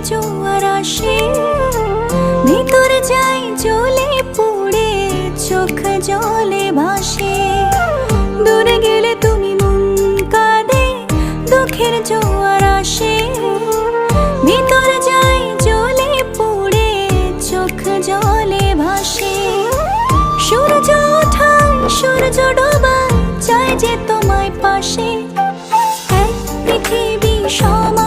জোয়ার আসে, ভিতর যাই জ্বলে পুড়ে চোখ জলে ভাসে। দূরে গেলে তুমি মন কাঁদে, দুঃখের জোয়ার আসে, ভিতর যাই জ্বলে পুড়ে চোখ জলে ভাসে। সূর্য ওঠায় সূর্য ডোবায় চাই যে তোমায় পাশে, এক পৃথিবী সমান